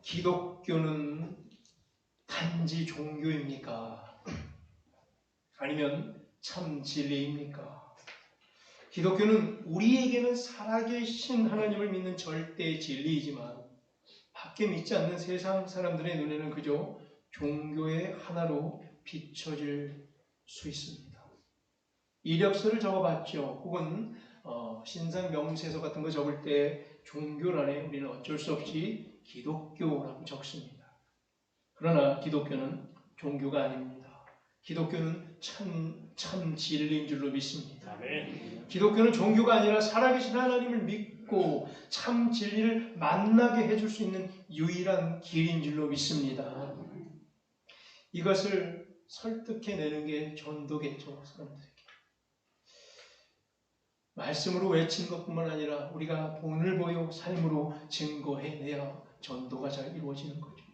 기독교는 단지 종교입니까? 아니면 참 진리입니까? 기독교는 우리에게는 살아계신 하나님을 믿는 절대 진리이지만 밖에 믿지 않는 세상 사람들의 눈에는 그저 종교의 하나로 비춰질 수 있습니다. 이력서를 적어봤죠. 혹은 신상 명세서 같은 거 적을 때 종교란에 우리는 어쩔 수 없이 기독교라고 적습니다. 그러나 기독교는 종교가 아닙니다. 기독교는 참 진리인 줄로 믿습니다. 아멘. 기독교는 종교가 아니라 살아계신 하나님을 믿고 참 진리를 만나게 해줄 수 있는 유일한 길인 줄로 믿습니다. 이것을 설득해내는 게 전도겠죠. 사람들에게. 말씀으로 외친 것뿐만 아니라 우리가 본을 보여 삶으로 증거해내야 전도가 잘 이루어지는 거죠.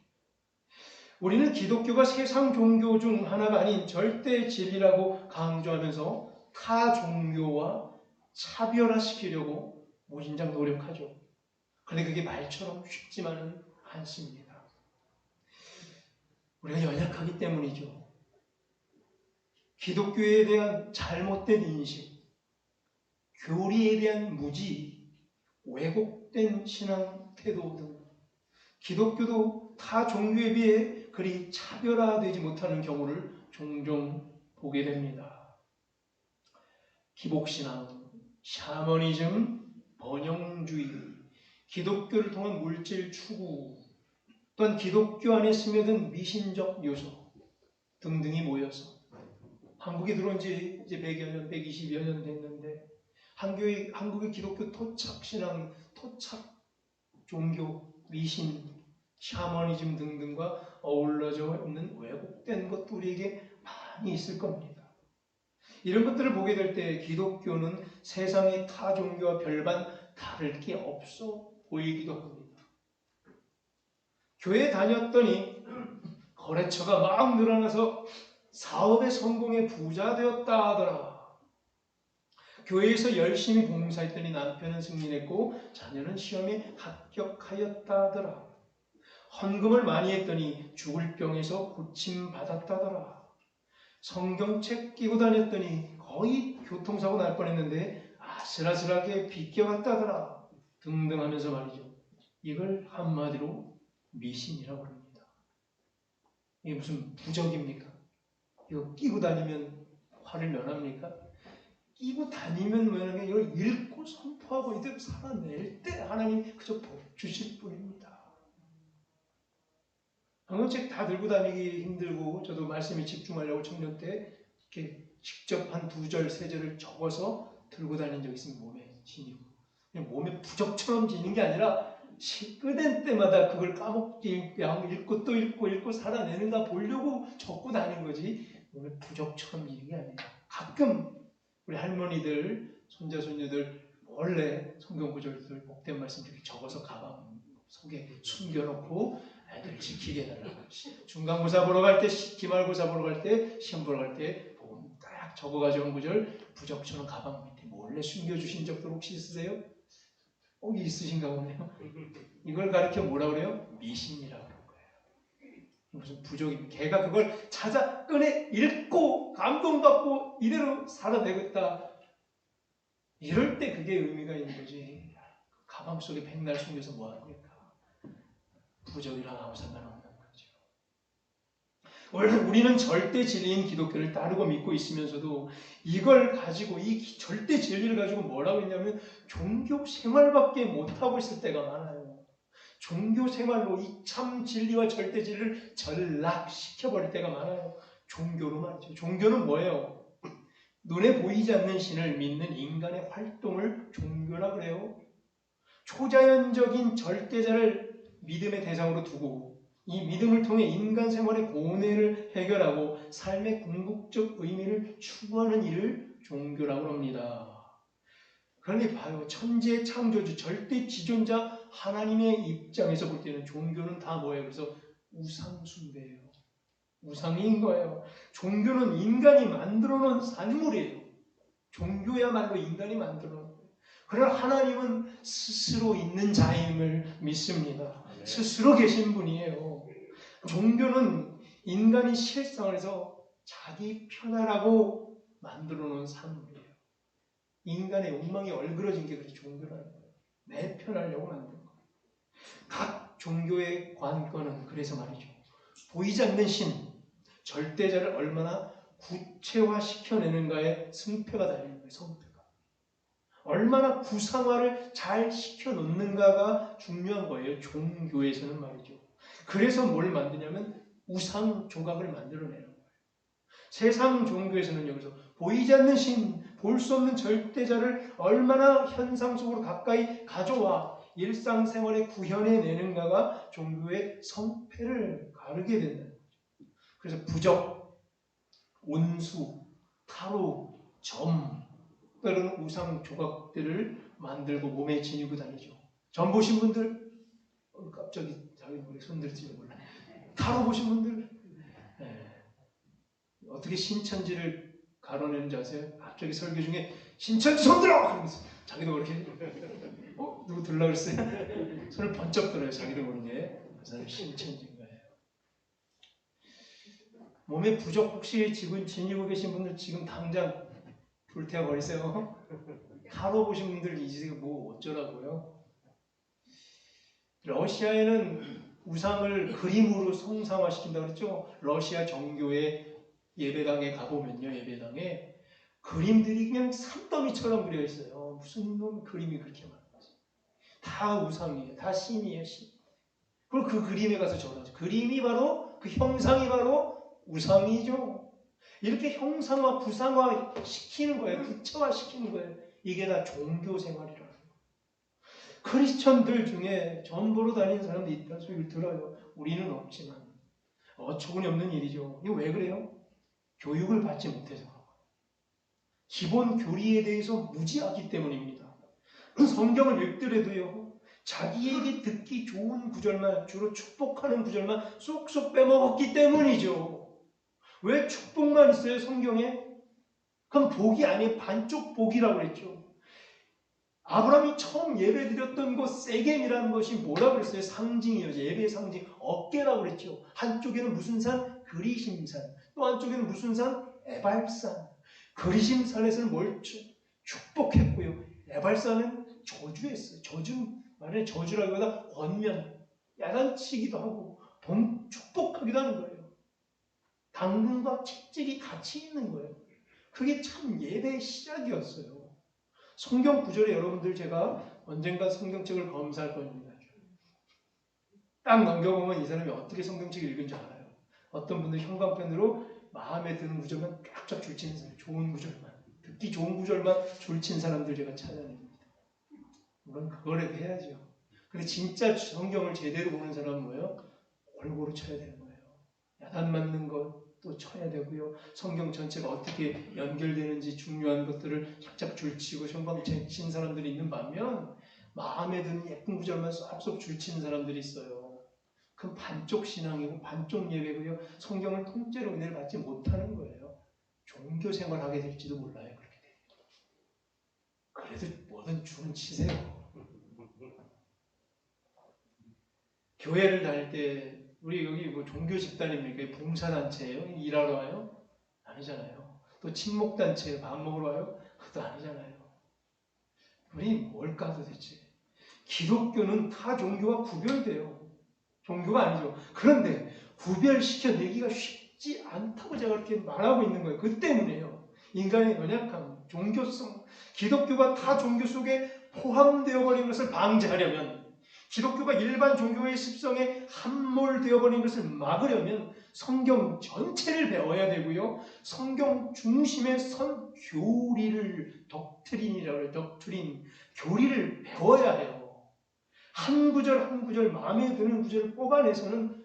우리는 기독교가 세상 종교 중 하나가 아닌 절대 진리라고 강조하면서 타 종교와 차별화시키려고 무진장 노력하죠. 그런데 그게 말처럼 쉽지만은 않습니다. 우리가 연약하기 때문이죠. 기독교에 대한 잘못된 인식, 교리에 대한 무지, 왜곡된 신앙 태도 등 기독교도 타 종교에 비해 그리 차별화되지 못하는 경우를 종종 보게 됩니다. 기복신앙, 샤머니즘, 번영주의, 기독교를 통한 물질 추구, 또한 기독교 안에 스며든 미신적 요소 등등이 모여서 한국에 들어온 지 이제 100여 년, 120여 년 됐는데 한국의 기독교 토착신앙, 토착 종교, 미신, 샤머니즘 등등과 어우러져 있는 왜곡된 것도 우리에게 많이 있을 겁니다. 이런 것들을 보게 될 때 기독교는 세상의 타 종교와 별반 다를 게 없어 보이기도 합니다. 교회 다녔더니 거래처가 막 늘어나서 사업의 성공에 부자 되었다 하더라. 교회에서 열심히 봉사했더니 남편은 승진했고 자녀는 시험에 합격하였다 하더라. 헌금을 많이 했더니 죽을 병에서 고침받았다더라. 성경책 끼고 다녔더니 거의 교통사고 날 뻔했는데 아슬아슬하게 비껴갔다더라. 등등 하면서 말이죠. 이걸 한마디로 미신이라고 합니다. 이게 무슨 부적입니까? 이거 끼고 다니면 화를 면합니까? 끼고 다니면 뭐냐면 이걸 읽고 선포하고 이대로 살아낼 때 하나님이 그저 복 주실 뿐입니다. 성경책 다 들고 다니기 힘들고 저도 말씀에 집중하려고 청년 때 이렇게 직접 한 2절, 3절을 적어서 들고 다닌 적이 있으면 몸에 지니고 그냥 몸에 부적처럼 지는 게 아니라 시끄된 때마다 그걸 까먹지 읽고 또 읽고 살아내는가 보려고 적고 다닌 거지 몸에 부적처럼 지는 게 아니에요. 가끔 우리 할머니들, 손자, 손녀들 원래 성경 구절들 복된 말씀 이렇게 적어서 가방 속에 숨겨놓고 애들 지키게 해달라고. 중간고사 보러 갈 때, 기말고사 보러 갈 때, 시험 보러 갈 때 보면 딱 적어가지고 한 구절 부적처럼 가방 밑에 몰래 숨겨주신 적도 혹시 있으세요? 꼭 있으신가 보네요. 이걸 가르쳐 뭐라 그래요? 미신이라고 그런 거예요. 무슨 부적입니다. 걔가 그걸 찾아 꺼내 읽고 감동받고 이대로 살아내겠다. 이럴 때 그게 의미가 있는 거지. 가방 속에 백날 숨겨서 뭐합니까? 부적이랑 아무 상관없는 거죠. 우리는 절대 진리인 기독교를 따르고 믿고 있으면서도 이걸 가지고 이 절대 진리를 가지고 뭐라고 했냐면 종교 생활밖에 못하고 있을 때가 많아요. 종교 생활로 이 참 진리와 절대 진리를 전락시켜버릴 때가 많아요. 종교로 말이죠. 종교는 뭐예요? 눈에 보이지 않는 신을 믿는 인간의 활동을 종교라 그래요. 초자연적인 절대자를 믿음의 대상으로 두고 이 믿음을 통해 인간 생활의 고뇌를 해결하고 삶의 궁극적 의미를 추구하는 일을 종교라고 합니다. 그러니 봐요. 천지의 창조주, 절대 지존자 하나님의 입장에서 볼 때는 종교는 다 뭐예요? 그래서 우상 숭배예요. 우상인 거예요. 종교는 인간이 만들어 놓은 산물이에요. 종교야말로 인간이 만들어 놓은 거예요. 그러나 하나님은 스스로 있는 자임을 믿습니다. 스스로 계신 분이에요. 종교는 인간이 실생활에서 자기 편하라고 만들어 놓은 산물이에요. 인간의 욕망이 얼그러진 게 그게 종교라는 거예요. 내 편하려고 만든 거예요. 각 종교의 관건은 그래서 말이죠. 보이지 않는 신, 절대자를 얼마나 구체화시켜내는가에 승패가 달리는 거예요. 성패가. 얼마나 구상화를 잘 시켜놓는가가 중요한 거예요. 종교에서는 말이죠. 그래서 뭘 만드냐면 우상 조각을 만들어내는 거예요. 세상 종교에서는 여기서 보이지 않는 신, 볼 수 없는 절대자를 얼마나 현상 속으로 가까이 가져와 일상생활에 구현해내는가가 종교의 성패를 가르게 된다는 거죠. 그래서 부적, 온수, 타로, 점, 이런 우상 조각들을 만들고 몸에 지니고 다니죠. 점 보신 분들, 갑자기 자기 머리 손들지도 몰라. 타로 보신 분들, 어떻게 신천지를 가로내는지 아세요? 갑자기 설교 중에 신천지 손들어! 그러면서 자기도 그렇게 누구 들라 그랬어요? 손을 번쩍 들어요. 자기도 모르게. 그 사람이 신천지인 거예요. 몸에 부적 혹시 지금 지니고 계신 분들 지금 당장 불태워 버리세요. 타로 보신 분들 이제 뭐 어쩌라고요? 러시아에는 우상을 그림으로 성상화시킨다고 그랬죠? 러시아 정교의 예배당에 가보면요, 예배당에 그림들이 그냥 산더미처럼 그려 있어요. 무슨 놈 그림이 그렇게 많아요. 다 우상이에요. 다 신이에요, 신. 그리고 그 그림에 가서 절하죠. 그림이 바로, 그 형상이 바로 우상이죠. 이렇게 형상화, 구상화 시키는 거예요. 구체화 시키는 거예요. 이게 다 종교 생활이라는 거예요. 크리스천들 중에 점 보러 다니는 사람도 있다는 소리를 들어요. 우리는 없지만. 어처구니 없는 일이죠. 이거 왜 그래요? 교육을 받지 못해서 그런 거예요. 기본 교리에 대해서 무지하기 때문입니다. 성경을 읽더라도요, 자기에게 듣기 좋은 구절만, 주로 축복하는 구절만 쏙쏙 빼먹었기 때문이죠. 왜 축복만 있어요, 성경에? 그럼 복이 아니에요. 반쪽 복이라고 그랬죠. 아브라함이 처음 예배 드렸던 곳 세겜이라는 것이 뭐라고 그랬어요? 상징이에요. 예배의 상징. 어깨라고 그랬죠. 한쪽에는 무슨 산? 그리심산. 또 한쪽에는 무슨 산? 에발산. 그리심산에서는 뭘 축복했고요. 에발산은 저주했어요. 저주는 말해 저주라기보다 권면, 야단치기도 하고 축복하기도 하는 거예요. 당근과 채찍이 같이 있는 거예요. 그게 참 예배의 시작이었어요. 성경 구절에 여러분들 제가 언젠가 성경책을 검사할 겁니다. 딱 넘겨보면 이 사람이 어떻게 성경책을 읽은지 알아요. 어떤 분들 형광펜으로 마음에 드는 구절만 쫙쫙 줄치는 사람, 좋은 구절만, 듣기 좋은 구절만 줄친 사람들 제가 찾아냅니다. 물론 그거라도 해야죠. 근데 진짜 성경을 제대로 보는 사람은 뭐예요? 골고루 쳐야 되는 거예요. 야단 맞는 것도 쳐야 되고요. 성경 전체가 어떻게 연결되는지 중요한 것들을 착착 줄치고 형광펜 친 사람들이 있는 반면 마음에 드는 예쁜 구절만 쏙쏙 줄치는 사람들이 있어요. 그건 반쪽 신앙이고 반쪽 예배고요. 성경을 통째로 은혜를 받지 못하는 거예요. 종교 생활하게 될지도 몰라요. 그렇게 되면. 그래도 뭐든 줄은 치세요. 교회를 다닐 때 우리 여기 뭐 종교 집단입니까? 봉사단체예요? 일하러 와요? 아니잖아요. 또 친목단체예요? 밥 먹으러 와요? 그것도 아니잖아요. 우리 뭘까 도대체? 기독교는 타 종교와 구별돼요. 종교가 아니죠. 그런데 구별시켜내기가 쉽지 않다고 제가 그렇게 말하고 있는 거예요. 그 때문에요. 인간의 연약함, 종교성, 기독교가 타 종교 속에 포함되어 버린 것을 방지하려면, 기독교가 일반 종교의 습성에 함몰되어 버린 것을 막으려면 성경 전체를 배워야 되고요. 성경 중심의 선 교리를, 덕트린이라고 해요. 덕트린, 교리를 배워야 해요. 한 구절 한 구절 마음에 드는 구절을 뽑아내서는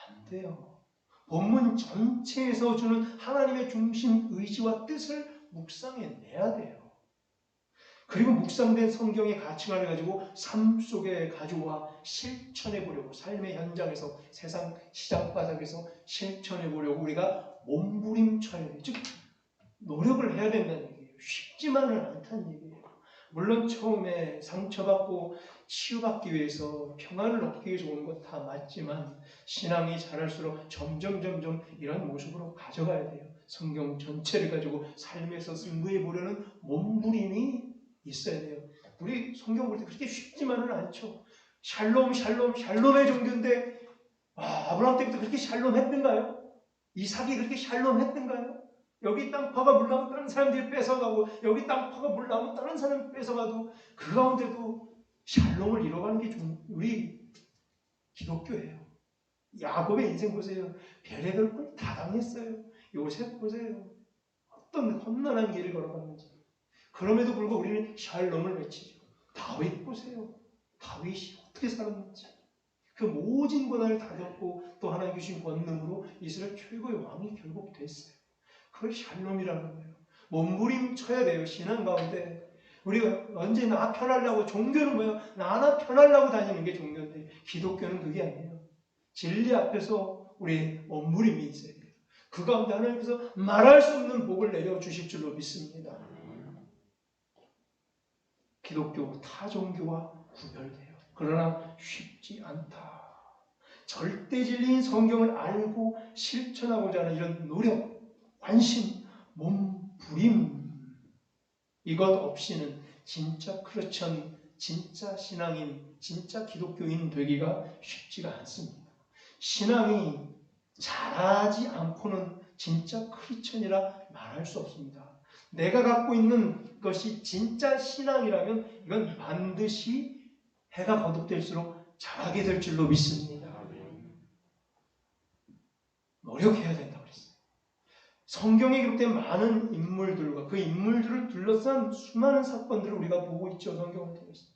안 돼요. 본문 전체에서 주는 하나님의 중심 의지와 뜻을 묵상해내야 돼요. 그리고 묵상된 성경의 가치관을 가지고 삶 속에 가져와 실천해보려고, 삶의 현장에서, 세상 시장바닥에서 실천해보려고 우리가 몸부림쳐야 돼요. 즉 노력을 해야 된다는 얘기예요. 쉽지만은 않다는 얘기예요. 물론 처음에 상처받고 치유받기 위해서 평안을 얻기 위해서 온 것 다 맞지만 신앙이 자랄수록 점점 이런 모습으로 가져가야 돼요. 성경 전체를 가지고 삶에서 승부해 보려는 몸부림이 있어야 돼요. 우리 성경 볼 때 그렇게 쉽지만은 않죠. 샬롬의 종교인데 아브라함 때부터 그렇게 샬롬했던가요? 이삭이 그렇게 샬롬했던가요? 여기 땅 파가 물나면 다른 사람들이 뺏어가고 여기 땅 파가 물나면 다른 사람이 뺏어가도 그 가운데도 샬롬을 이뤄가는 게 우리 기독교예요. 야곱의 인생 보세요. 별의별 걸 다 당했어요. 요셉 보세요. 어떤 험난한 길을 걸어갔는지. 그럼에도 불구하고 우리는 샬롬을 외치죠. 다윗 보세요. 다윗이 어떻게 살았는지. 그 모진 고난을 다 겪고 또 하나님 주신 권능으로 이스라엘 최고의 왕이 결국 됐어요. 그걸 샬롬이라는 거예요. 몸부림쳐야 돼요. 신앙 가운데. 우리가 언제 나 편하려고, 종교는 뭐예요? 나나 편하려고 다니는 게 종교인데 기독교는 그게 아니에요. 진리 앞에서 우리 몸부림이 있어야 돼요. 그 가운데 하나님께서 말할 수 없는 복을 내려주실 줄로 믿습니다. 기독교 타 종교와 구별돼요. 그러나 쉽지 않다. 절대 진리인 성경을 알고 실천하고자 하는 이런 노력, 관심, 몸부림, 이것 없이는 진짜 크리스천, 진짜 신앙인, 진짜 기독교인 되기가 쉽지가 않습니다. 신앙이 자라지 않고는 진짜 크리스천이라 말할 수 없습니다. 내가 갖고 있는 것이 진짜 신앙이라면 이건 반드시 해가 거듭될수록 자라게 될 줄로 믿습니다. 노력해야 된다고 그랬어요. 성경에 기록된 많은 인물들과 그 인물들을 둘러싼 수많은 사건들을 우리가 보고 있죠. 성경을 통해서.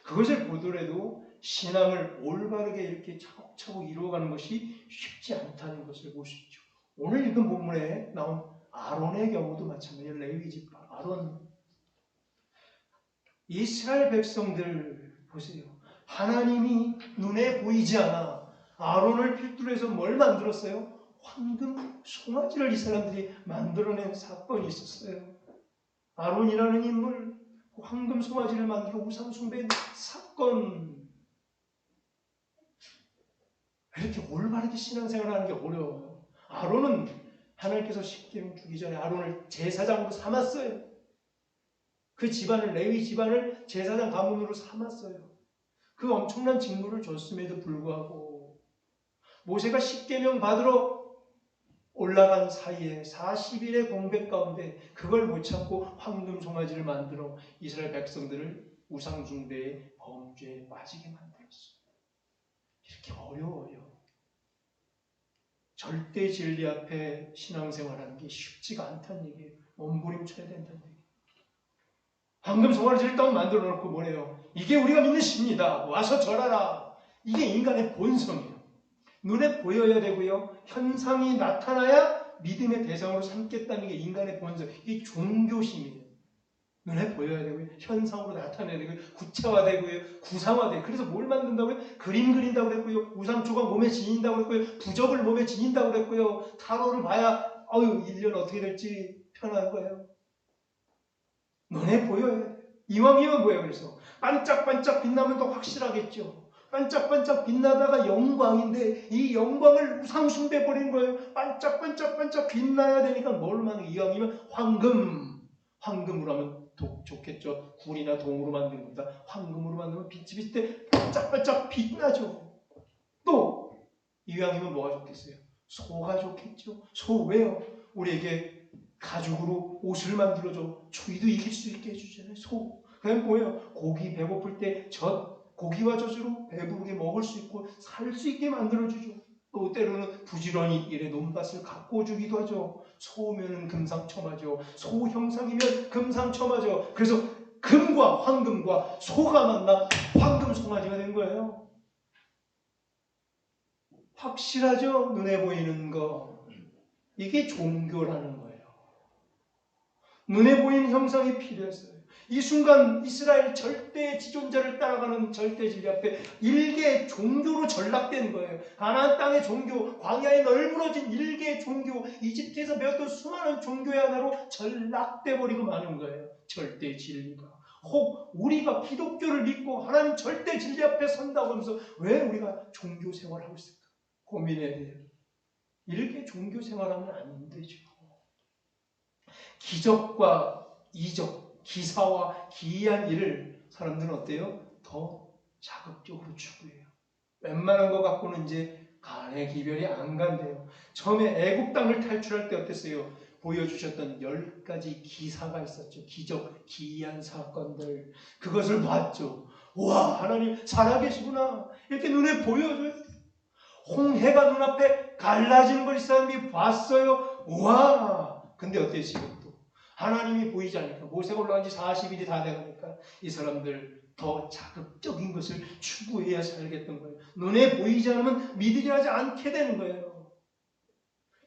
그것을 보더라도 신앙을 올바르게 이렇게 차곡차곡 이루어가는 것이 쉽지 않다는 것을 볼 수 있죠. 오늘 읽은 본문에 나온 아론의 경우도 마찬가지예요. 레위 지파 아론. 이스라엘 백성들 보세요. 하나님이 눈에 보이지 않아 아론을 필두로 해서 뭘 만들었어요? 황금 송아지를 이 사람들이 만들어낸 사건이 있었어요. 아론이라는 인물, 황금 송아지를 만들어 우상 숭배한 사건. 이렇게 올바르게 신앙생활하는 게 어려워요. 아론은 하나님께서 십계명 주기 전에 아론을 제사장으로 삼았어요. 그 집안을, 레위 집안을 제사장 가문으로 삼았어요. 그 엄청난 직무를 줬음에도 불구하고 모세가 십계명 받으러 올라간 사이에 40일의 공백 가운데 그걸 못 참고 황금 송아지를 만들어 이스라엘 백성들을 우상 숭배의 범죄에 빠지게 만들었어요. 이렇게 어려워요. 절대 진리 앞에 신앙생활하는 게 쉽지가 않다는 얘기예요. 몸부림쳐야 된다는 얘기예요. 황금 송아지를 딱 만들어 놓고 뭐래요? 이게 우리가 믿는 신이다. 와서 절하라. 이게 인간의 본성이에요. 눈에 보여야 되고요. 현상이 나타나야 믿음의 대상으로 삼겠다는 게 인간의 본성. 이게 종교심이에요. 눈에 보여야 되고요. 현상으로 나타내야 되고요. 구체화되고요. 구상화되고요. 그래서 뭘 만든다고요? 그림 그린다고 그랬고요. 우상초가 몸에 지닌다고 그랬고요. 부적을 몸에 지닌다고 그랬고요. 타로를 봐야 1년 어떻게 될지 편한 거예요. 눈에 보여야 돼요. 이왕이면 뭐예요? 그래서 반짝반짝 빛나면 더 확실하겠죠. 반짝반짝 빛나다가 영광인데 이 영광을 우상 숭배해버리는 거예요. 반짝반짝 빛나야 되니까 뭘 만든 이왕이면 황금으로 하면 좋겠죠. 굴이나 동으로 만든 겁니다. 황금으로 만들면 빛이 비때 반짝반짝 빛나죠. 또 이왕이면 뭐가 좋겠어요? 소가 좋겠죠. 소 왜요? 우리에게 가죽으로 옷을 만들어줘. 추위도 이길 수 있게 해주잖아요. 소. 그냥 뭐예요? 고기 배고플 때 고기와 젖으로 배부르게 먹을 수 있고 살 수 있게 만들어주죠. 또 때로는 부지런히 일에 논밭을 가꿔주기도 하죠. 소면은 금상첨화죠. 소 형상이면 금상첨화죠. 그래서 금과 황금과 소가 만나 황금 송아지가 된 거예요. 확실하죠? 눈에 보이는 거. 이게 종교라는 거예요. 눈에 보이는 형상이 필요했어요. 이 순간 이스라엘 절대 지존자를 따라가는 절대 진리 앞에 일개 종교로 전락된 거예요. 가나안 땅의 종교, 광야에 널브러진 일개 종교, 이집트에서 배웠던 수많은 종교의 하나로 전락돼 버리고 마는 거예요. 절대 진리가. 혹 우리가 기독교를 믿고 하나님 절대 진리 앞에 선다고 하면서 왜 우리가 종교 생활을 하고 있을까? 고민해야 돼요. 이렇게 종교 생활하면 안 되죠. 기적과 이적, 기사와 기이한 일을 사람들은 어때요? 더 자극적으로 추구해요. 웬만한 거 갖고는 이제 간의 기별이 안 간대요. 처음에 애국 땅을 탈출할 때 어땠어요? 보여주셨던 10가지 기사가 있었죠. 기적, 기이한 사건들. 그것을 봤죠. 와, 하나님 살아계시구나. 이렇게 눈에 보여줘요. 홍해가 눈앞에 갈라지는 걸 이 사람이 봤어요. 와! 근데 어땠어요? 또 하나님이 보이지 않으니까 모세가 올라간 지 40일이 다 돼가니까 이 사람들 더 자극적인 것을 추구해야 살겠던 거예요. 눈에 보이지 않으면 믿으려 하지 않게 되는 거예요.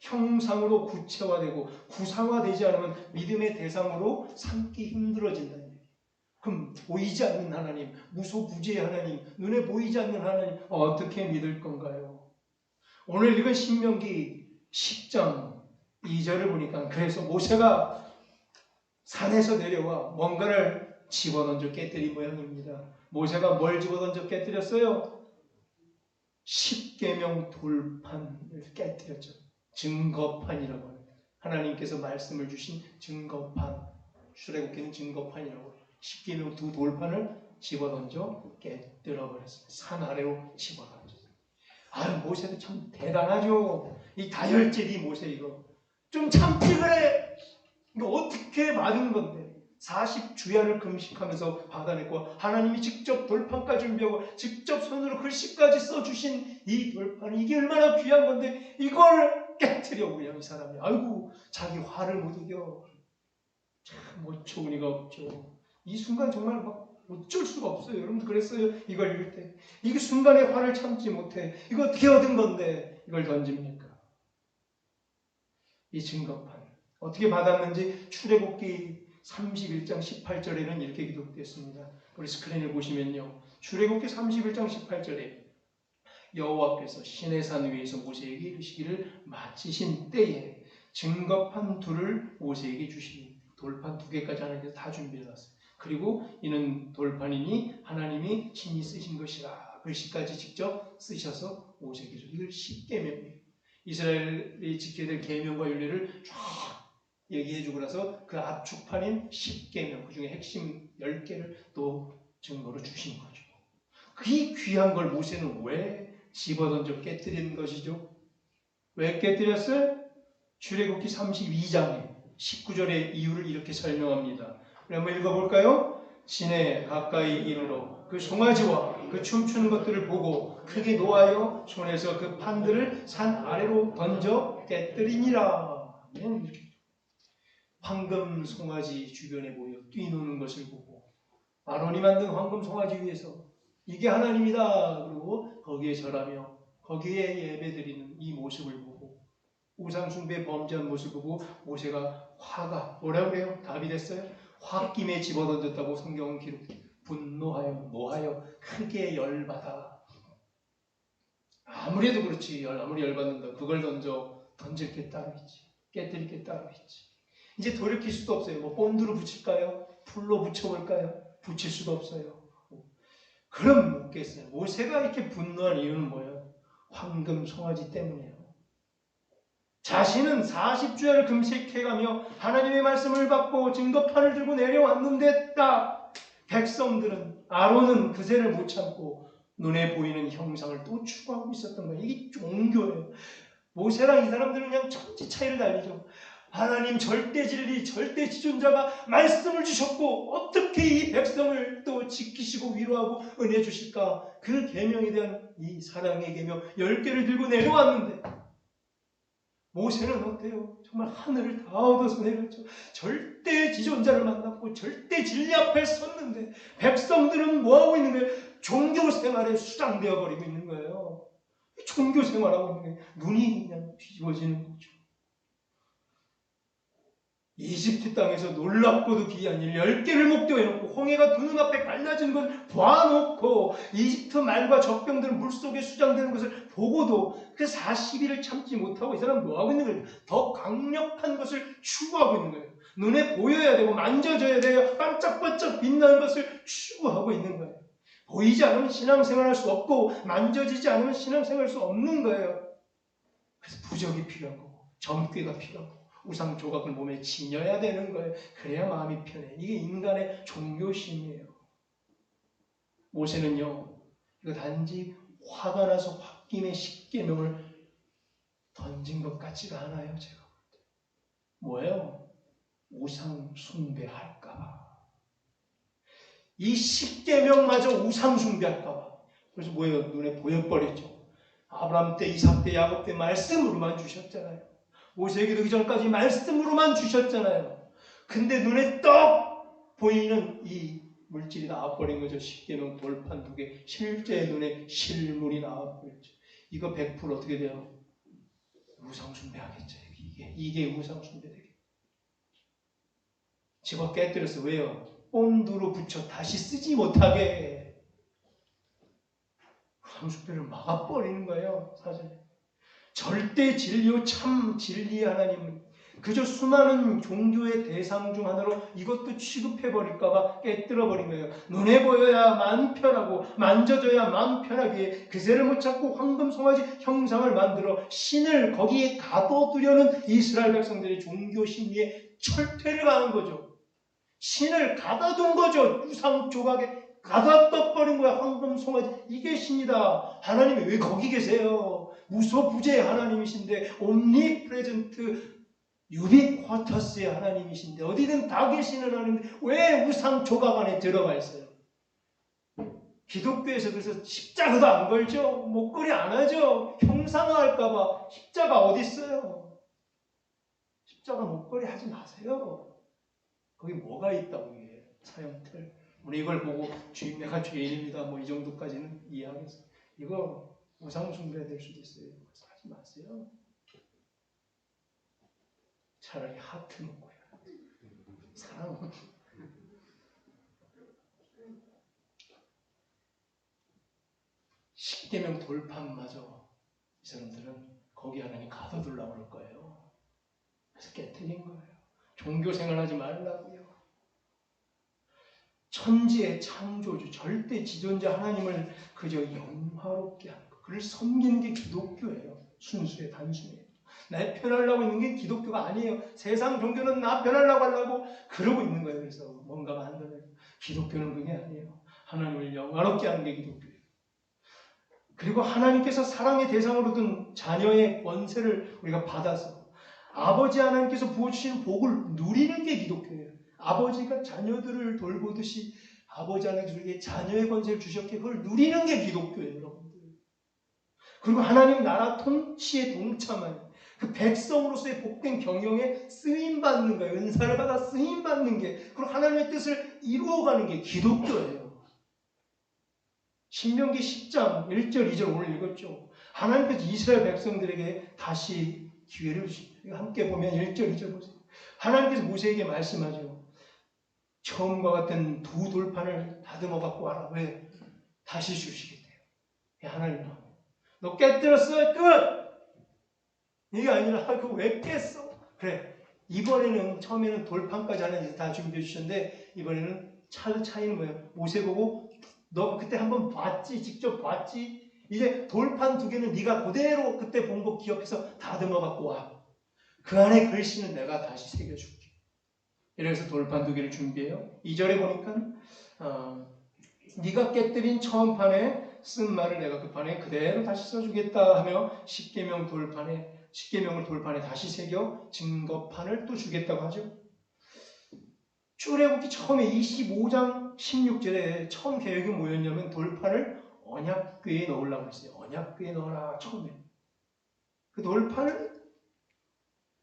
형상으로 구체화되고 구상화되지 않으면 믿음의 대상으로 삼기 힘들어진다는 얘기예요. 그럼 보이지 않는 하나님, 무소부지의 하나님, 눈에 보이지 않는 하나님 어떻게 믿을 건가요? 오늘 읽은 신명기 10장 2절을 보니까 그래서 모세가 산에서 내려와 뭔가를 집어던져 깨뜨린 모양입니다. 모세가 뭘 집어던져 깨뜨렸어요? 십계명 돌판을 깨뜨렸죠. 증거판이라고 합니다. 하나님께서 말씀을 주신 증거판, 출애굽기는 증거판이라고 해요. 십계명 두 돌판을 집어던져 깨뜨려버렸어요. 산 아래로 집어던졌어요. 모세도 참 대단하죠. 이 다혈질이 모세 이거. 좀 참지 그래. 이거 어떻게 맞은 건데. 40주야를 금식하면서 받아냈고 하나님이 직접 돌판까지 준비하고 직접 손으로 글씨까지 써주신 이 돌판 이게 얼마나 귀한 건데 이걸 깨트려 그냥 이 사람이. 아이고 자기 화를 못 이겨. 참 어처구니가 없죠. 이 순간 정말 막 어쩔 수가 없어요. 여러분도 그랬어요? 이걸 읽을 때. 이게 순간에 화를 참지 못해. 이거 어떻게 얻은 건데 이걸 던집니까? 이 증거판. 어떻게 받았는지 출애굽기 31장 18절에는 이렇게 기록되었습니다. 우리 스크린을 보시면요. 출애굽기 31장 18절에 여호와께서 시내산 위에서 모세에게 이르시기를 마치신 때에 증거판 둘을 모세에게 주시니 돌판 2개까지 하나님께서 다 준비해놨어요. 그리고 이는 돌판이니 하나님이 친히 쓰신 것이라 글씨까지 직접 쓰셔서 모세에게 주시니 이걸 십계명이에요. 이스라엘이 지켜야 될 계명과 윤리를 쫙 얘기해주고 나서 그 압축판인 십계명 그 중에 핵심 10개를 또 증거로 주신 거죠. 이 귀한 걸 모세는 왜 집어던져 깨뜨리는 것이죠? 왜 깨뜨렸어요? 출애굽기 32장에 19절의 이유를 이렇게 설명합니다. 한번 읽어볼까요? 시내에 가까이 이르러 그 송아지와 그 춤추는 것들을 보고 크게 노하여 손에서 그 판들을 산 아래로 던져 깨뜨리니라. 이렇게 황금 송아지 주변에 모여 뛰노는 것을 보고 아론이 만든 황금 송아지 위에서 이게 하나님이다. 그리고 거기에 절하며 거기에 예배드리는 이 모습을 보고 우상숭배 범죄한 모습을 보고 모세가 화가 뭐라고 그래요? 답이 됐어요? 홧김에 집어던졌다고 성경은 기록해요. 분노하여 노하여 크게 열받아. 아무래도 그렇지. 아무리 열받는다. 그걸 던질 게 따로 있지. 깨뜨릴 게 따로 있지. 이제 돌이킬 수도 없어요. 뭐 본드로 붙일까요? 풀로 붙여볼까요? 붙일 수도 없어요. 그럼 묻겠어요. 모세가 이렇게 분노한 이유는 뭐예요? 황금 송아지 때문이에요. 자신은 40주야를 금식해가며 하나님의 말씀을 받고 증거판을 들고 내려왔는데 딱 백성들은 아론은 그새를 못 참고 눈에 보이는 형상을 또 추구하고 있었던 거예요. 이게 종교예요. 모세랑 이 사람들은 그냥 천지 차이를 달리죠. 하나님 절대 진리, 절대 지존자가 말씀을 주셨고 어떻게 이 백성을 또 지키시고 위로하고 은혜 주실까? 그 계명에 대한 이 사랑의 계명 10개를 들고 내려왔는데 모세는 어때요? 정말 하늘을 다 얻어서 내렸죠. 절대 지존자를 만났고 절대 진리 앞에 섰는데 백성들은 뭐하고 있는 거예요? 종교 생활에 수장되어 버리고 있는 거예요. 종교 생활하고 있는 거예요. 눈이 그냥 뒤집어지는 거죠. 이집트 땅에서 놀랍고도 귀한 일 10개를 목도해놓고 홍해가 두 눈앞에 갈라진 걸 봐놓고 이집트 말과 적병들은 물속에 수장되는 것을 보고도 그 40일을 참지 못하고 이 사람은 뭐하고 있는 거예요? 더 강력한 것을 추구하고 있는 거예요. 눈에 보여야 되고 만져져야 돼요. 반짝반짝 빛나는 것을 추구하고 있는 거예요. 보이지 않으면 신앙생활할 수 없고 만져지지 않으면 신앙생활할 수 없는 거예요. 그래서 부적이 필요한 거고 점괘가 필요한 거고 우상 조각을 몸에 지녀야 되는 거예요. 그래야 마음이 편해. 이게 인간의 종교심이에요. 모세는요, 이거 단지 화가 나서 홧김에 십계명을 던진 것 같지가 않아요. 제가 볼 때. 뭐예요? 우상 숭배할까봐. 이 십계명마저 우상 숭배할까봐. 그래서 뭐예요? 눈에 보여버렸죠. 아브라함 때, 이삭 때, 야곱 때 말씀으로만 주셨잖아요. 모세에게 되기 전까지 말씀으로만 주셨잖아요. 근데 눈에 떡 보이는 이 물질이 나와버린 거죠. 십계명 돌판 2개. 실제 눈에 실물이 나와버렸죠. 이거 100% 어떻게 돼요? 우상숭배하겠죠. 이게 우상숭배되겠죠. 집어 깨뜨려서 왜요? 온도로 붙여 다시 쓰지 못하게 우상숭배를 막아버리는 거예요. 사실 절대 진리요 참 진리의 하나님은 그저 수많은 종교의 대상 중 하나로 이것도 취급해버릴까봐 깨뜨려버린 거예요. 눈에 보여야 마음 편하고 만져져야 마음 편하게 그새를 못 찾고 황금 송아지 형상을 만들어 신을 거기에 가둬두려는 이스라엘 백성들의 종교 심리에 철퇴를 가한 거죠. 신을 가둬둔 거죠. 우상 조각에 가둬둬버린 거야. 황금 송아지 이게 신이다. 하나님이 왜 거기 계세요? 무소부재의 하나님이신데 옴니프레젠트 유비쿼터스의 하나님이신데 어디든 다 계시는 하나님인데 왜 우상 조각 안에 들어가 있어요? 기독교에서 그래서 십자가도 안 걸죠. 목걸이 안 하죠. 형상화할까봐. 십자가 어디 있어요? 십자가 목걸이 하지 마세요. 거기 뭐가 있다고 이게 사형틀. 우리 이걸 보고 주님 내가 죄인입니다. 뭐 이 정도까지는 이해하겠어요. 이거 우상 숭배될 수도 있어요. 그래서 하지 마세요. 차라리 하트 먹고 해요. 사랑은 십계명 돌판마저 이 사람들은 거기 하나님 가둬두려고 그럴 거예요. 그래서 깨뜨린 거예요. 종교생활 하지 말라고요. 천지의 창조주 절대 지존자 하나님을 그저 영화롭게 하는 거. 그를 섬기는 게 기독교예요. 순수해 단순해요. 나 편하려고 있는 게 기독교가 아니에요. 세상 종교는 나 편하려고 하려고 그러고 있는 거예요. 그래서 뭔가 만들어요. 기독교는 그게 아니에요. 하나님을 영화롭게 하는 게 기독교예요. 그리고 하나님께서 사랑의 대상으로 둔 자녀의 권세를 우리가 받아서 아버지 하나님께서 부어주신 복을 누리는 게 기독교예요. 아버지가 자녀들을 돌보듯이 아버지 하나님께서 우리에게 자녀의 권세를 주셨기에 그걸 누리는 게 기독교예요. 여러분들. 그리고 하나님 나라 통치에 동참하는 그 백성으로서의 복된 경영에 쓰임받는 거예요. 은사를 받아 쓰임받는 게 그리고 하나님의 뜻을 이루어가는 게 기독교예요. 신명기 10장 1절 2절 오늘 읽었죠. 하나님께서 이스라엘 백성들에게 다시 기회를 주십니다. 함께 보면 1절 2절 보세요. 하나님께서 모세에게 말씀하죠. 처음과 같은 두 돌판을 다듬어 갖고 와라. 왜? 다시 주시겠대요. 하나님 너 깨뜨렸어. 끝! 이게 아니라 그거 왜 깼어? 그래. 이번에는 처음에는 돌판까지 하나님께서 다 준비해 주셨는데 이번에는 차이는 뭐예요? 모세 보고 너 그때 한번 봤지? 직접 봤지? 이제 돌판 2개는 네가 그대로 그때 본 거 기억해서 다듬어 갖고 와. 그 안에 글씨는 내가 다시 새겨줄게. 이래서 돌판 2개를 준비해요. 2절에 보니까 네가 깨뜨린 처음 판에 쓴 말을 내가 그 판에 그대로 다시 써주겠다 하며 십계명을 돌판에 다시 새겨 증거판을 또 주겠다고 하죠. 출애굽기 처음에 25장 16절에 처음 계획이 뭐였냐면 돌판을 언약궤에 넣으려고 했어요. 언약궤에 넣어라 처음에. 그 돌판을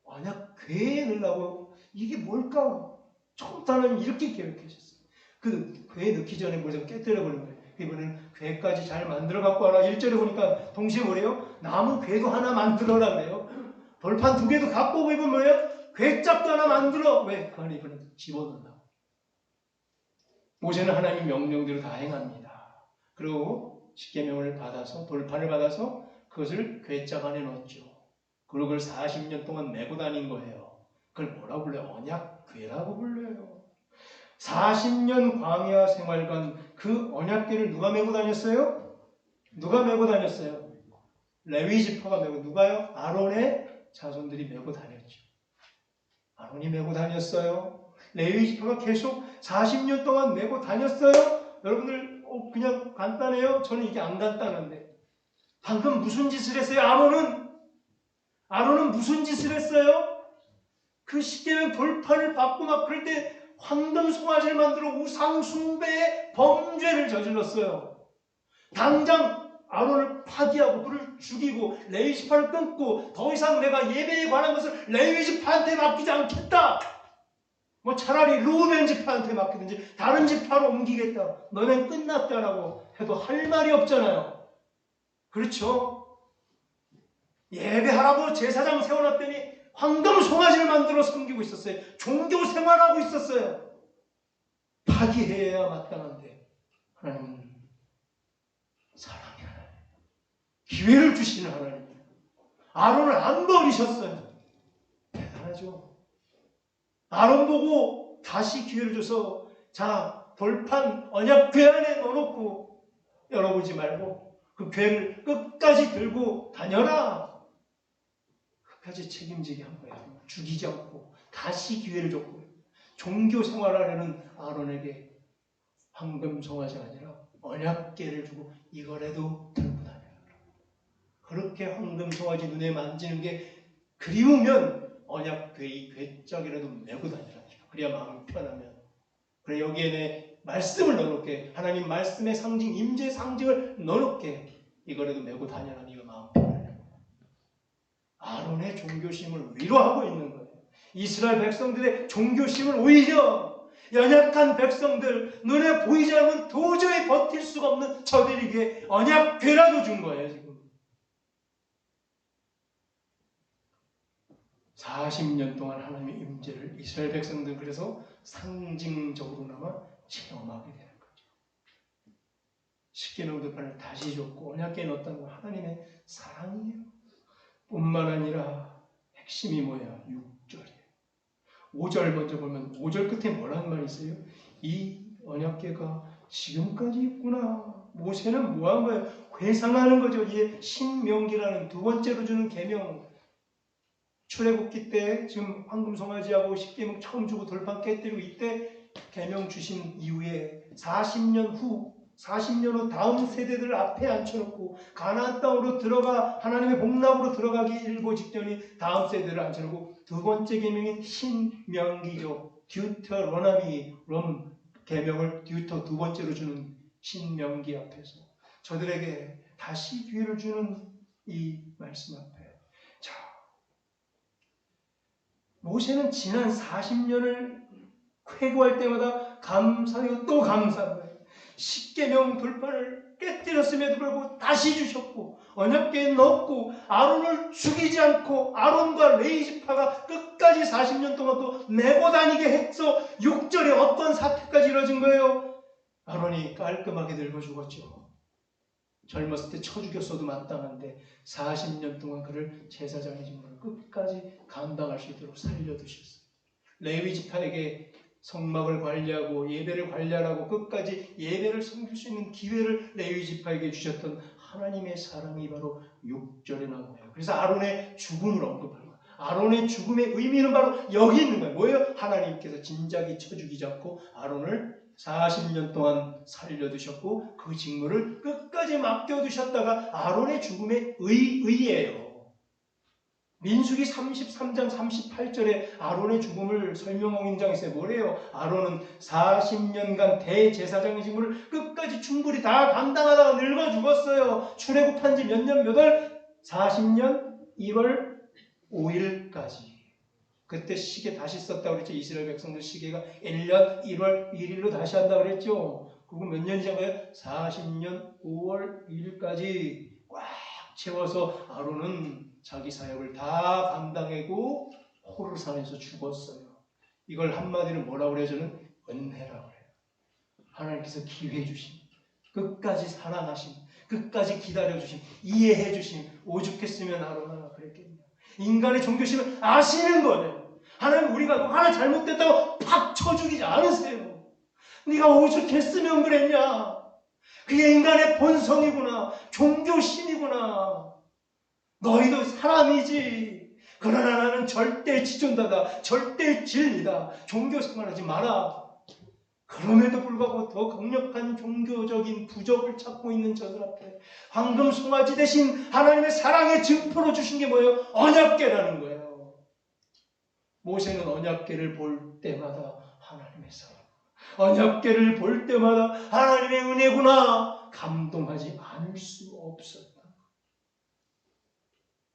언약궤에 넣으려고 이게 뭘까? 처음부터 하나님 이렇게 계획하셨어요. 그 궤에 넣기 전에 뭐죠? 깨뜨려버린 거예요. 이번에는 궤까지 잘 만들어 갖고 와라. 1절에 보니까 동시에 뭐래요? 나무 궤도 하나 만들어라 그래요. 돌판 2개도 갖고 오고 이건 뭐예요? 궤짝도 하나 만들어. 왜? 그 안에 이번엔 집어넣는다고. 모세는 하나님의 명령대로 다 행합니다. 그리고 십계명을 받아서 돌판을 받아서 그것을 궤짝 안에 넣었죠. 그리고 그걸 40년 동안 메고 다닌 거예요. 그걸 뭐라고 불러요? 언약궤. 언약궤라고 불려요. 40년 광야 생활관 그 언약궤를 누가 메고 다녔어요? 누가 메고 다녔어요? 레위 지파가 메고, 누가요? 아론의 자손들이 메고 다녔죠. 아론이 메고 다녔어요. 레위 지파가 계속 40년 동안 메고 다녔어요. 여러분들 그냥 간단해요? 저는 이게 안 간단한데 방금 무슨 짓을 했어요? 아론은 무슨 짓을 했어요? 그 십계명 돌판을 받고 막 그럴 때 황금 송아지를 만들어 우상 숭배의 범죄를 저질렀어요. 당장 아론을 파기하고 그를 죽이고 레위 지파를 끊고 더 이상 내가 예배에 관한 것을 레위 지파한테 맡기지 않겠다. 뭐 차라리 루벤 지파한테 맡기든지 다른 지파로 옮기겠다. 너넨 끝났다라고 해도 할 말이 없잖아요. 그렇죠? 예배하라고 제사장 세워놨더니 황금 송아지를 만들어 섬기고 있었어요. 종교 생활하고 있었어요. 파기해야 마땅한데 하나님은 사랑의 하나님, 기회를 주시는 하나님, 아론을 안 버리셨어요. 대단하죠. 아론 보고 다시 기회를 줘서 자, 돌판 언약궤 안에 넣어놓고 열어보지 말고 그 궤를 끝까지 들고 다녀라. 끝까지 책임지게 한 거야. 죽이지 않고 다시 기회를 줬고요. 종교 생활하려는 아론에게 황금 송아지가 아니라 언약궤를 주고 이거라도 들고 다녀라. 그렇게 황금 송아지 눈에 만지는 게 그리우면 언약궤의 궤짝이라도 메고 다니라. 그래야 마음이 편하면. 그래 여기에 말씀을 넣어놓게, 하나님 말씀의 상징, 임재의 상징을 넣어놓게 이거라도 메고 다녀라. 네가 마음 편하냐. 아론의 종교심을 위로하고 있는 거예요. 이스라엘 백성들의 종교심을 오히려 연약한 백성들, 눈에 보이지 않으면 도저히 버틸 수가 없는 저들에게 언약궤라도 준 거예요. 지금 40년 동안 하나님의 임재를 이스라엘 백성들은 그래서 상징적으로나마 체험하게 되는 거죠. 십계명 돌판을 다시 줬고 언약궤에 넣었다는 건 하나님의 사랑이에요. 뿐만 아니라 핵심이 뭐야? 6절이에요. 5절 먼저 보면 5절 끝에 뭐라는 말이 있어요? 이 언약궤가 지금까지 있구나. 모세는 뭐 한 거예요? 회상하는 거죠. 이게 신명기라는 두 번째로 주는 계명. 출애굽기 때 지금 황금 송아지하고 십계명 처음 주고 돌판 깨뜨리고 이때 계명 주신 이후에 40년 후 다음 세대들 앞에 앉혀놓고 가나안 땅으로 들어가 하나님의 복락으로 들어가기 일보 직전이 다음 세대를 앉혀놓고 두 번째 계명인 신명기죠. 듀터로나미 계명을 듀터 두 번째로 주는 신명기 앞에서 저들에게 다시 기회를 주는 이 말씀 앞에 자, 모세는 지난 40년을 회고할 때마다 감사하고 또 감사한 거예요. 십계명 돌판을 깨뜨렸음에도 불구하고 다시 주셨고 언약궤에 넣었고 아론을 죽이지 않고 아론과 레위 지파가 끝까지 40년 동안 또 메고 다니게 해서 6절에 어떤 사태까지 이루어진 거예요? 아론이 깔끔하게 늙어 죽었죠. 젊었을 때 쳐 죽였어도 마땅한데 40년 동안 그를 제사장의 직무를 끝까지 감당할 수 있도록 살려두셨어요. 레위 지파에게 성막을 관리하고 예배를 관리하라고 끝까지 예배를 섬길 수 있는 기회를 레위 지파에게 주셨던 하나님의 사랑이 바로 6절에 나온 거예요. 그래서 아론의 죽음을 언급한 거예요. 아론의 죽음의 의미는 바로 여기 있는 거예요. 뭐예요? 하나님께서 진작에 쳐 죽이지 않고 아론을 40년 동안 살려두셨고 그 직무를 끝까지 맡겨두셨다가 아론의 죽음의 의예요. 민수기 33장 38절에 아론의 죽음을 설명하고 있는 장이 있어요. 뭐래요? 아론은 40년간 대제사장의 직무를 끝까지 충분히 다 감당하다가 늙어 죽었어요. 출애굽한 지 몇 년 몇 월? 40년 1월 5일까지. 그때 시계 다시 썼다고 그랬죠. 이스라엘 백성들 시계가 1년 1월 1일로 다시 한다고 그랬죠. 그거 몇 년이잖아요? 40년 5월 1일까지 꽉 채워서 아론은 자기 사역을 다 감당하고 호르산에서 죽었어요. 이걸 한마디로 뭐라고 그래요? 저는 은혜라고 그래요. 하나님께서 기회 주심, 끝까지 사랑하심, 끝까지 기다려주심, 이해해 주심. 오죽했으면 아론아 그랬겠냐. 인간의 종교심을 아시는 거예요. 하나님 우리가 뭐 하나 잘못됐다고 팍 쳐 죽이지 않으세요. 네가 오죽했으면 그랬냐. 그게 인간의 본성이구나. 종교심이구나. 너희도 사람이지. 그러나 나는 절대 지존다다. 절대 진리다. 종교 생활하지 마라. 그럼에도 불구하고 더 강력한 종교적인 부적을 찾고 있는 저들 앞에 황금 송아지 대신 하나님의 사랑의 증표로 주신 게 뭐예요? 언약궤라는 거예요. 모세는 언약궤를 볼 때마다 하나님의 사랑, 언약궤를 볼 때마다 하나님의 은혜구나 감동하지 않을 수 없었다.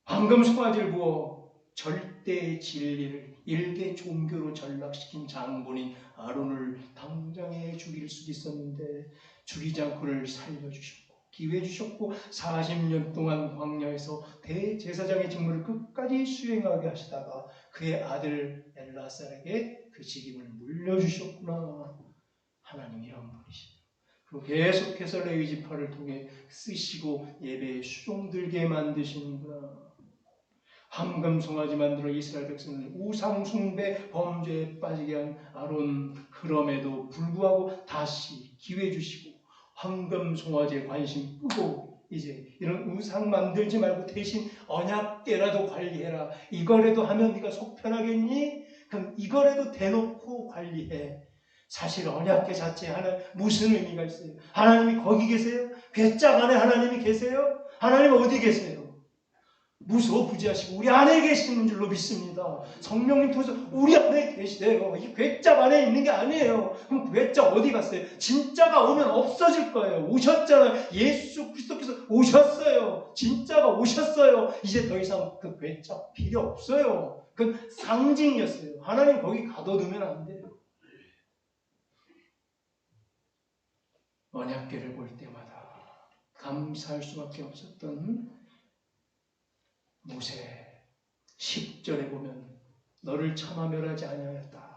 황금 송아지를 부어 절대의 진리를 일개 종교로 전락시킨 장본인 아론을 당장에 죽일 수도 있었는데 죽이지 않고 그를 살려주셨고 기회 주셨고 40년 동안 광야에서 대제사장의 직무를 끝까지 수행하게 하시다가 그의 아들 엘라살에게 그 직임을 물려주셨구나. 하나님 이런 분이시다. 그리고 계속해서 레위 지파를 통해 쓰시고 예배에 수종들게 만드시는구나. 황금 송아지 만들어 이스라엘 백성을 우상 숭배 범죄에 빠지게 한 아론, 그럼에도 불구하고 다시 기회 주시고 황금 송아지에 관심 끄고 이제 이런 우상 만들지 말고 대신 언약궤라도 관리해라. 이거라도 하면 네가 속 편하겠니? 그럼 이거라도 대놓고 관리해. 사실 언약궤 자체에 무슨 의미가 있어요? 하나님이 거기 계세요? 괴짝 안에 하나님이 계세요? 하나님 어디 계세요? 무소부지하시고 우리 안에 계시는 줄로 믿습니다. 성령님 통해서 우리 안에 계시대요. 이 괴짝 안에 있는 게 아니에요. 그럼 괴짝 어디 갔어요? 진짜가 오면 없어질 거예요. 오셨잖아요. 예수 그리스도께서 오셨어요. 진짜가 오셨어요. 이제 더 이상 그 괴짝 필요 없어요. 그건 상징이었어요. 하나님 거기 가둬두면 안 돼요. 언약궤를 볼 때마다 감사할 수밖에 없었던 모세 10절에 보면 너를 차마 멸하지 아니하였다.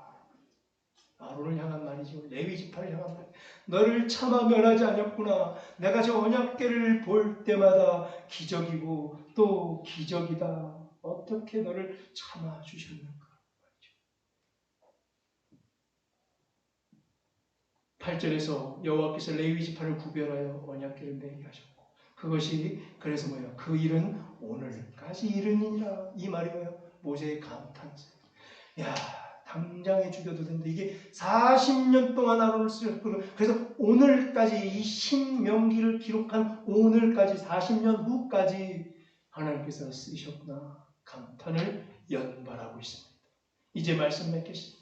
아론을 향한 말이죠. 레위 지파를 향한 말. 너를 차마 멸하지 않았구나. 내가 저 언약궤를 볼 때마다 기적이고 또 기적이다. 어떻게 너를 참아 주셨는가. 8절에서 여호와께서 레위 지파를 구별하여 언약궤를 매게 하셨고 그것이 그래서 뭐예요? 그 일은 오늘까지 이르니라. 이 말이 뭐예요? 모세의 감탄사. 야, 당장에 죽여도 되는데 이게 40년 동안 아론을 쓰셨고 그래서 오늘까지 이 신명기를 기록한 오늘까지 40년 후까지 하나님께서 쓰셨구나. 감탄을 연발하고 있습니다. 이제 말씀 맺겠습니다.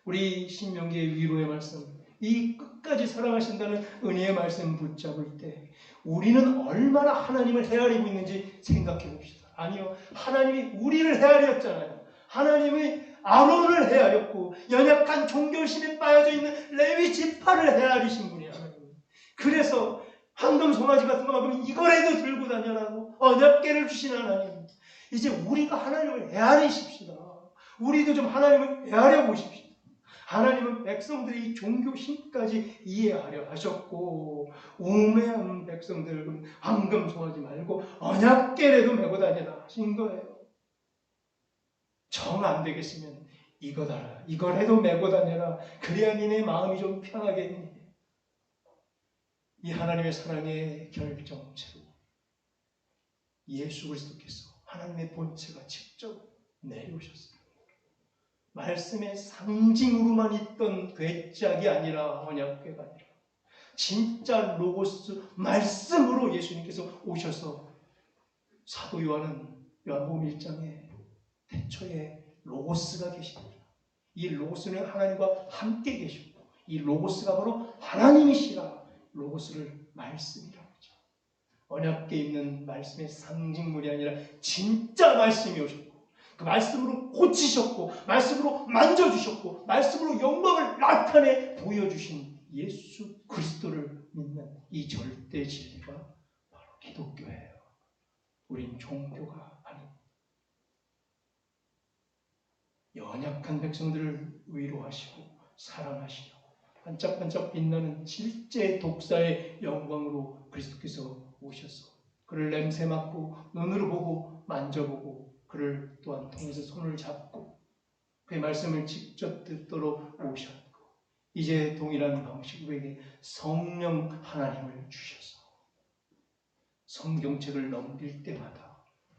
우리 신명기의 위로의 말씀, 이 끝까지 사랑하신다는 은혜의 말씀 붙잡을 때 우리는 얼마나 하나님을 헤아리고 있는지 생각해 봅시다. 아니요, 하나님이 우리를 헤아렸잖아요. 하나님이 아론을 헤아렸고 연약한 종교심에 빠져져 있는 레위 지파를 헤아리신 분이에요. 그래서 황금 송아지 같은 거 막으면 이거라도 들고 다녀라고 언약궤를 주신 하나님. 이제 우리가 하나님을 헤아리십시다. 우리도 좀 하나님을 헤아려 보십시오. 하나님은 백성들의 이 종교심까지 이해하려 하셨고 우매한 백성들 황금 송아지 말고 언약궤라도 메고 다니라 하신 거예요. 정 안 되겠으면 이거다라. 이거라도 메고 다녀라. 그래야 니네 마음이 좀 편하겠니. 이 하나님의 사랑의 결정체로 예수 그리스도께서 하나님의 본체가 직접 내려오셨어요. 말씀의 상징으로만 있던 괴짝이 아니라 언약궤가 아니라 진짜 로고스 말씀으로 예수님께서 오셔서 사도 요한은 요한복음 1장에 태초에 로고스가 계십니다. 이 로고스는 하나님과 함께 계시고 이 로고스가 바로 하나님이시라. 로고스를 말씀이라고 하죠. 언약궤에 있는 말씀의 상징물이 아니라 진짜 말씀이 오셨고 그 말씀으로 고치셨고 말씀으로 만져주셨고 말씀으로 영광을 나타내 보여주신 예수 그리스도를 믿는 이 절대 진리가 바로 기독교예요. 우린 종교가 아닙니다. 연약한 백성들을 위로하시고 사랑하시려고 반짝반짝 빛나는 실제 독사의 영광으로 그리스도께서 오셔서 그를 냄새 맡고 눈으로 보고 만져보고 그를 또한 통해서 손을 잡고 그의 말씀을 직접 듣도록 오셨고 이제 동일한 방식으로 우리에게 성령 하나님을 주셔서 성경책을 넘길 때마다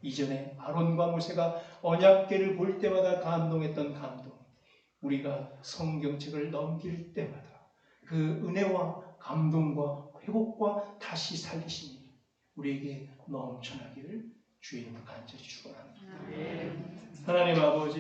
이전에 아론과 모세가 언약궤를 볼 때마다 감동했던 감동, 우리가 성경책을 넘길 때마다 그 은혜와 감동과 회복과 다시 살리심이 우리에게 넘쳐나기를 주의 이름으로 간절히 축원합니다. 하나님 아버지,